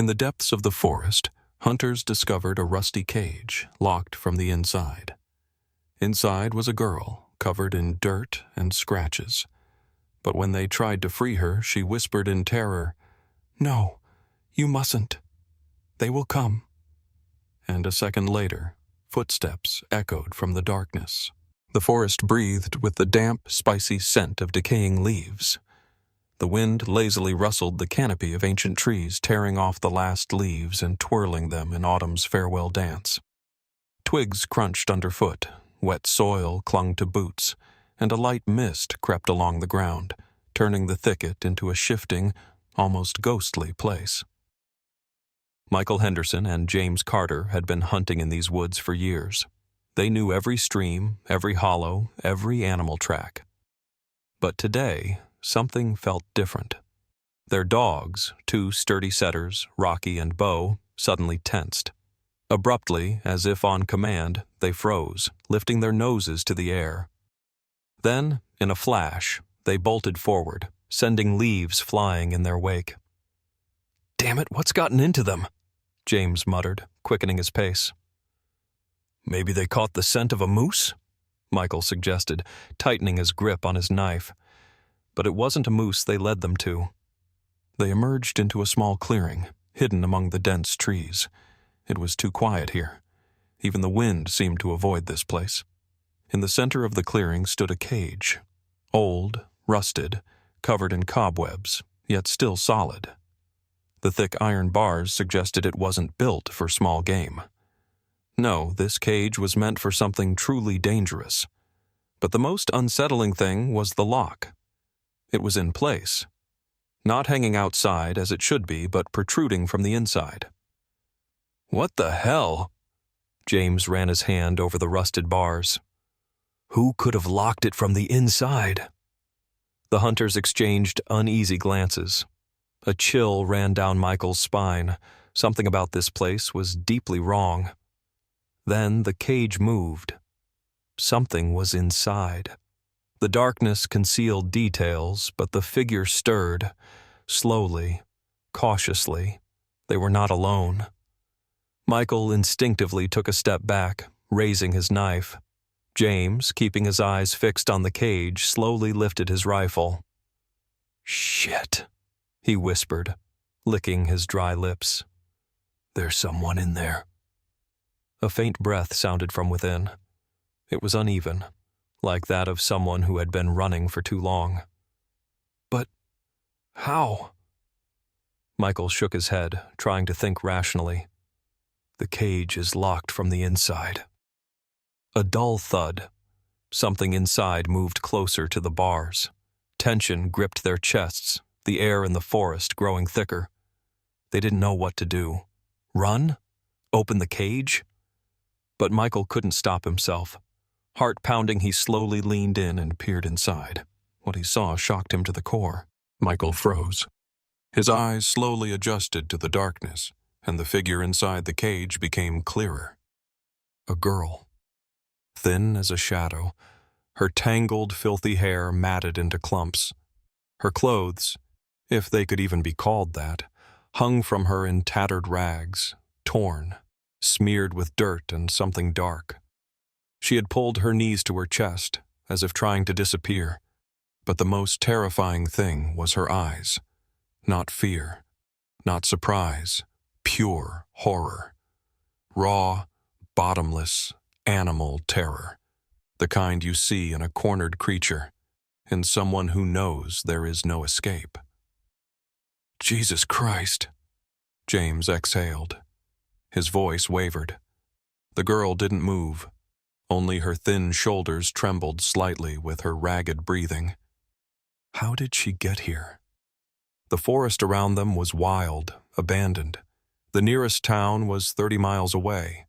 In the depths of the forest, hunters discovered a rusty cage, locked from the inside. Inside was a girl, covered in dirt and scratches. But when they tried to free her, she whispered in terror, "No, you mustn't. They will come." And a second later, footsteps echoed from the darkness. The forest breathed with the damp, spicy scent of decaying leaves. The wind lazily rustled the canopy of ancient trees, tearing off the last leaves and twirling them in autumn's farewell dance. Twigs crunched underfoot, wet soil clung to boots, and a light mist crept along the ground, turning the thicket into a shifting, almost ghostly place. Michael Henderson and James Carter had been hunting in these woods for years. They knew every stream, every hollow, every animal track. But today, something felt different. Their dogs, two sturdy setters, Rocky and Bo, suddenly tensed. Abruptly, as if on command, they froze, lifting their noses to the air. Then, in a flash, they bolted forward, sending leaves flying in their wake. "Damn it, what's gotten into them?" James muttered, quickening his pace. "Maybe they caught the scent of a moose?" Michael suggested, tightening his grip on his knife. But it wasn't a moose they led them to. They emerged into a small clearing, hidden among the dense trees. It was too quiet here. Even the wind seemed to avoid this place. In the center of the clearing stood a cage. Old, rusted, covered in cobwebs, yet still solid. The thick iron bars suggested it wasn't built for small game. No, this cage was meant for something truly dangerous. But the most unsettling thing was the lock. It was in place. Not hanging outside as it should be, but protruding from the inside. "What the hell?" James ran his hand over the rusted bars. "Who could have locked it from the inside?" The hunters exchanged uneasy glances. A chill ran down Michael's spine. Something about this place was deeply wrong. Then the cage moved. Something was inside. The darkness concealed details, but the figure stirred, slowly, cautiously. They were not alone. Michael instinctively took a step back, raising his knife. James, keeping his eyes fixed on the cage, slowly lifted his rifle. "Shit," he whispered, licking his dry lips. "There's someone in there." A faint breath sounded from within. It was uneven, like that of someone who had been running for too long. "But how?" Michael shook his head, trying to think rationally. "The cage is locked from the inside." A dull thud. Something inside moved closer to the bars. Tension gripped their chests, the air in the forest growing thicker. They didn't know what to do. Run? Open the cage? But Michael couldn't stop himself. Heart pounding, he slowly leaned in and peered inside. What he saw shocked him to the core. Michael froze. His eyes slowly adjusted to the darkness, and the figure inside the cage became clearer. A girl. Thin as a shadow, her tangled, filthy hair matted into clumps. Her clothes, if they could even be called that, hung from her in tattered rags, torn, smeared with dirt and something dark. She had pulled her knees to her chest, as if trying to disappear. But the most terrifying thing was her eyes. Not fear, not surprise, pure horror. Raw, bottomless, animal terror. The kind you see in a cornered creature, in someone who knows there is no escape. "Jesus Christ," James exhaled. His voice wavered. The girl didn't move. Only her thin shoulders trembled slightly with her ragged breathing. How did she get here? The forest around them was wild, abandoned. The nearest town was 30 miles away.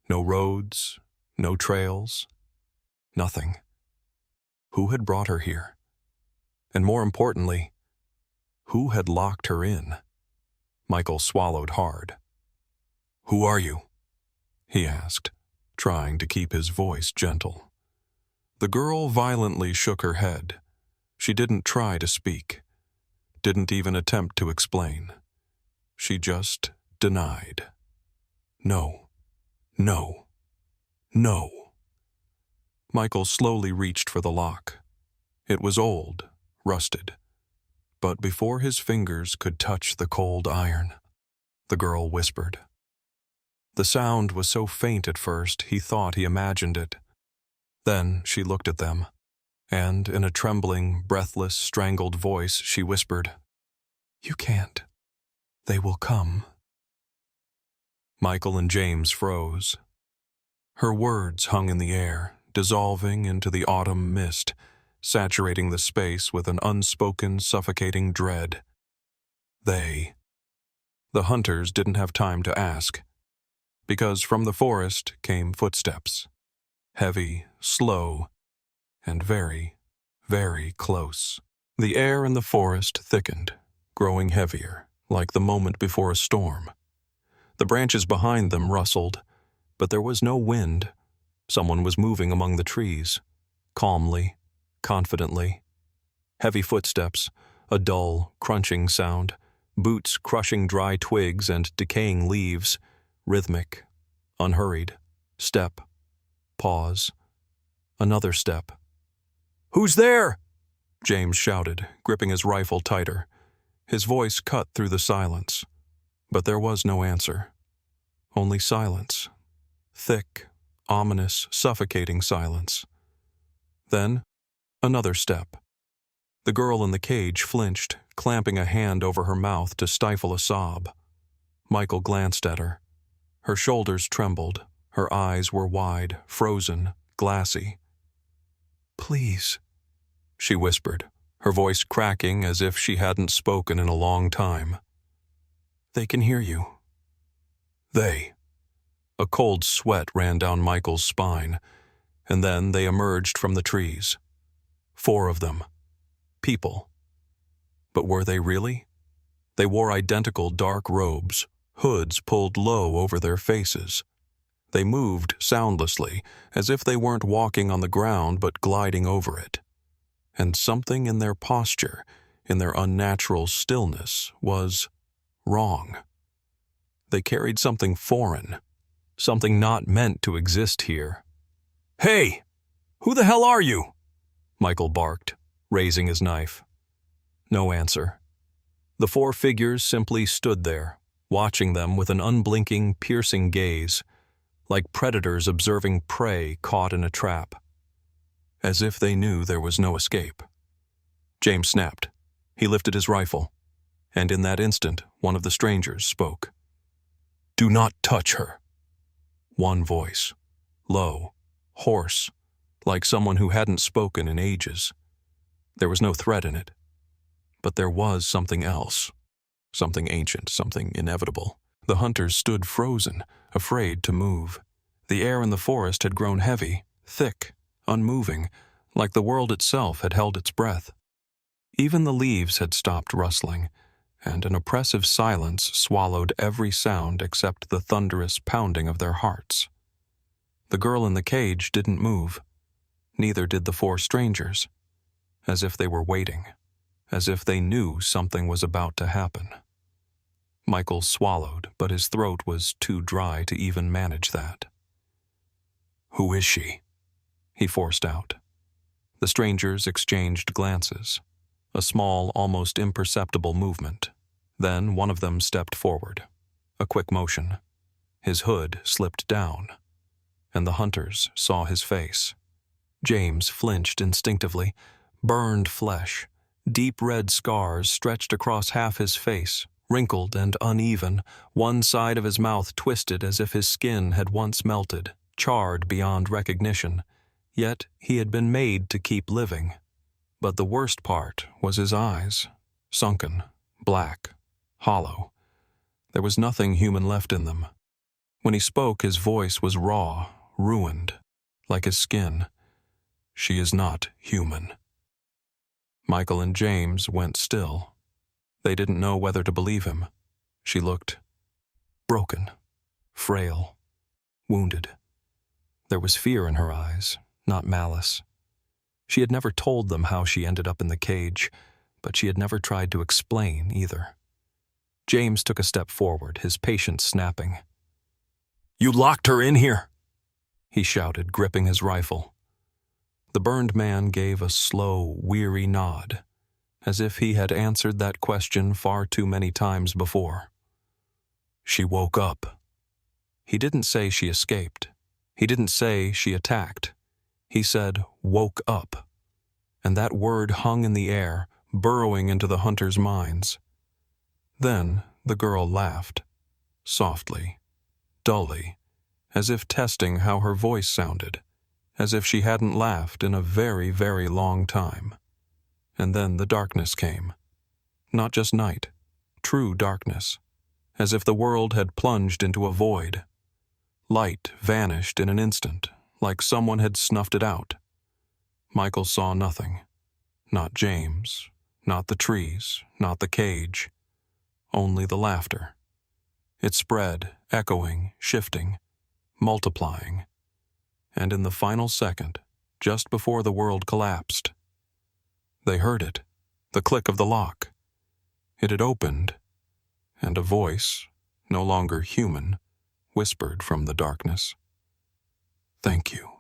No roads, no trails, nothing. Who had brought her here? And more importantly, who had locked her in? Michael swallowed hard. "Who are you?" he asked, trying to keep his voice gentle. The girl violently shook her head. She didn't try to speak, didn't even attempt to explain. She just denied. No, no, no. Michael slowly reached for the lock. It was old, rusted. But before his fingers could touch the cold iron, the girl whispered. The sound was so faint at first he thought he imagined it. Then she looked at them, and in a trembling, breathless, strangled voice she whispered, "You can't. They will come." Michael and James froze. Her words hung in the air, dissolving into the autumn mist, saturating the space with an unspoken, suffocating dread. They. The hunters didn't have time to ask, because from the forest came footsteps, heavy, slow, and very, very close. The air in the forest thickened, growing heavier, like the moment before a storm. The branches behind them rustled, but there was no wind. Someone was moving among the trees, calmly, confidently. Heavy footsteps, a dull, crunching sound, boots crushing dry twigs and decaying leaves, rhythmic, unhurried, step, pause, another step. "Who's there?" James shouted, gripping his rifle tighter. His voice cut through the silence, but there was no answer. Only silence. Thick, ominous, suffocating silence. Then, another step. The girl in the cage flinched, clamping a hand over her mouth to stifle a sob. Michael glanced at her. Her shoulders trembled. Her eyes were wide, frozen, glassy. "Please," she whispered, her voice cracking as if she hadn't spoken in a long time. "They can hear you." They. A cold sweat ran down Michael's spine, and then they emerged from the trees. 4 of them. People. But were they really? They wore identical dark robes, hoods pulled low over their faces. They moved soundlessly, as if they weren't walking on the ground but gliding over it. And something in their posture, in their unnatural stillness, was wrong. They carried something foreign, something not meant to exist here. "Hey! Who the hell are you?" Michael barked, raising his knife. No answer. The 4 figures simply stood there, watching them with an unblinking, piercing gaze, like predators observing prey caught in a trap. As if they knew there was no escape. James snapped. He lifted his rifle, and in that instant, one of the strangers spoke. "Do not touch her." One voice, low, hoarse, like someone who hadn't spoken in ages. There was no threat in it. But there was something else. Something ancient, something inevitable. The hunters stood frozen, afraid to move. The air in the forest had grown heavy, thick, unmoving, like the world itself had held its breath. Even the leaves had stopped rustling, and an oppressive silence swallowed every sound except the thunderous pounding of their hearts. The girl in the cage didn't move. Neither did the 4 strangers, as if they were waiting, as if they knew something was about to happen. Michael swallowed, but his throat was too dry to even manage that. "Who is she?" he forced out. The strangers exchanged glances, a small, almost imperceptible movement. Then one of them stepped forward, a quick motion. His hood slipped down, and the hunters saw his face. James flinched instinctively. Burned flesh, deep red scars stretched across half his face, wrinkled and uneven, one side of his mouth twisted as if his skin had once melted, charred beyond recognition. Yet he had been made to keep living. But the worst part was his eyes, sunken, black, hollow. There was nothing human left in them. When he spoke, his voice was raw, ruined, like his skin. "She is not human." Michael and James went still. They didn't know whether to believe him. She looked broken, frail, wounded. There was fear in her eyes, not malice. She had never told them how she ended up in the cage, but she had never tried to explain either. James took a step forward, his patience snapping. "You locked her in here?" he shouted, gripping his rifle. The burned man gave a slow, weary nod, as if he had answered that question far too many times before. "She woke up." He didn't say she escaped. He didn't say she attacked. He said, "woke up." And that word hung in the air, burrowing into the hunters' minds. Then the girl laughed, softly, dully, as if testing how her voice sounded, as if she hadn't laughed in a very, very long time. And then the darkness came. Not just night, true darkness, as if the world had plunged into a void. Light vanished in an instant, like someone had snuffed it out. Michael saw nothing. Not James, not the trees, not the cage. Only the laughter. It spread, echoing, shifting, multiplying. And in the final second, just before the world collapsed, they heard it, the click of the lock. It had opened, and a voice, no longer human, whispered from the darkness, "Thank you."